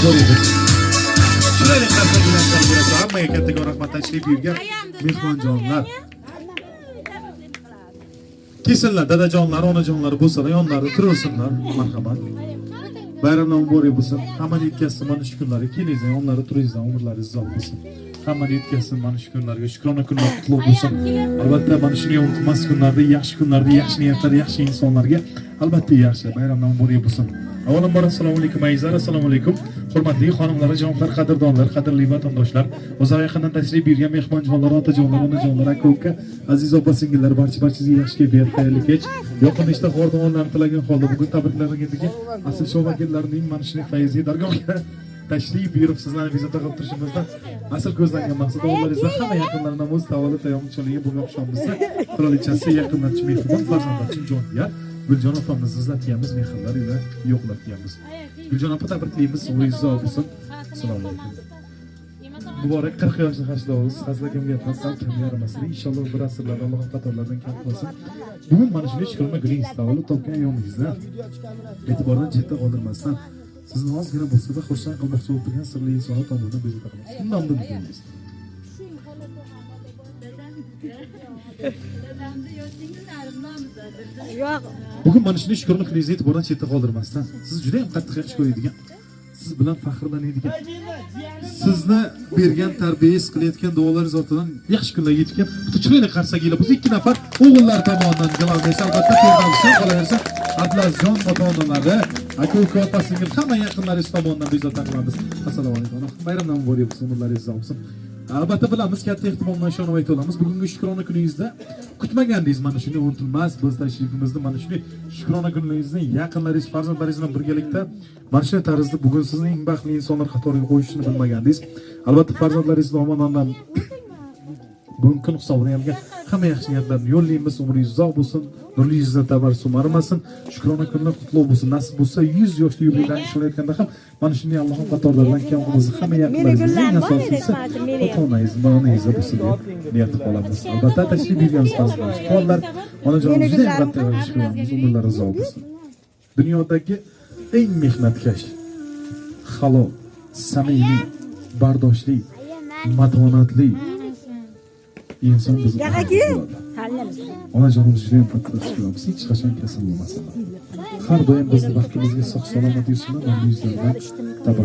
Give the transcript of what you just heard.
ko'ramiz. Chiroyli qarsak bilan tarbiyalab hammaga kattakon rahmat tashrif buyurgan mehmonjonlar. Kesinlar dadajonlar, onajonlar bo'lsalar, yonlarida tursinlar, marhamat. Bayramlar muborak bo'lsin. Hammani yetkazsin mana shu kunlarga. Kelingizlar, yonlarida turingizlar, umrlaringiz uzoq bo'lsin. Hammani yetkazsin mana shu kunlarga. Shukrona kunlar qutlug' bo'lsin. Albatta mana shunga unutmas kunlarda, yaxshi kunlarda, yaxshi niyatlar, yaxshi insonlarga albatta yaxshi bayramlar muborak bo'lsin. Avvalambor assalomu alaykum azizlar, assalomu alaykum. Hurmatli xonimlar, jonlar, qadrdonlar, qadrli vatandoshlar, o'zaro yaqindan tashrif buyurgan mehmonjonlar, otajonlar, onajonlar, aka-uka, aziz opa-singillar, barchangizga yaxshi kayfiyat, xayrli kech. Yoqimli ishda xordonlarni tilagan holda bugun tabriklarga asl show vakillarining mana shunday fayzli dargohiga tashrif buyurib sizlarni bezovta qilib turishimizdan asl ko'zlangan maqsad o'g'llaringizlar hamma yaqinlaridan o'z tavallud tayyorgarligi bo'lgan xushomizda qirolichasi yaqinlarchi mehribon farzandlarchi joniyat Guljon opamiz izlatyapmiz, mehrlar ila yo'qlatyapmiz. Guljon opa tabriklaymiz, umringiz uzoq bo'lsin. Assalomu alaykum. Muborak 40 yoshli hashdovsiz, hazlakamga gapirsan, kam yaramasın. Inshaalloh bir asrlar Alloh qatorlardan kam qilsin. Bugun mana shunday shukrona kuningiz tavallud topgan yo'lingizni e'tibordan chetda qoldirmasdan sizni ozgina bo'lsa-da xursand qilmoqchi bo'lib turgan sirli insonlar tomonidan bezovta qilamiz. Undan bilmaymiz. Bugun mana shunday shukrona kuningizni e'tibordan chetda qoldirmasdan siz juda ham qattiq yaxshi ko'radigan, siz bilan faxrlanadigan, sizni bergan tarbiyangiz qilayotgan duolaringiz ortidan yaxshi kunlar yetgan bitta chiroyli qarsakinglar bo'lsa, 2 nafar o'g'illar tomonidan Glavniyasi albatta Ferdavsjon qolaversa, Abdulazjon ota-onalari, aka-uka, opa-singil hamma yaqinlaringiz tomonidan bezovta qilamiz. Assalomu alaykum. Bayramdan muborak bo'lsin, umrlaringiz uzoq bo'lsin. Albatta bilamiz, katta ehtimol bilan ishonib ayta olamiz. Bugungi shukrona kuningizda kutmagandingiz mana shunday unutilmas biz tashrifimizni, mana shunday shukrona kuningizni yaqinlaringiz, farzandlaringiz bilan birgalikda mana shunday tarzda bugun sizni eng baxtli insonlar qatoriga qo'yishini bilmagandingiz. Albatta farzandlaringiz tomonidan bugun kun hisobidan yalgan hamma yaxshi niyatlarni yo'llaymiz. Umringiz uzoq bo'lsin, nurli yuzda tabassum arimasin. Shukrona kunlar qutlug' bo'lsin. Nasib bo'lsa 100 yoshli yubileydan ishlayotganda ham mana shunday Allohning qatorlaridan kam qilmasa hamma yaqinlaringiz eng asosiysi ota-onangiz, onangiz bo'lsin deb niyat qilamiz. Albatta tashrif buyurgan farzandlar, qonlar, onajonimiz juda ham qattiq shukramiz, umrlari uzoq bo'lsin. Dunyodagi eng mehnatkash, halol, samimiy, bardoshli, matonatli inson biz onajonimiz juda ham qattiq shukramiz, hech qachon kasal bo'lmasin. Har doim bizni vaqtimizga sog' salomat yursinlar, yuzlaridan tabassum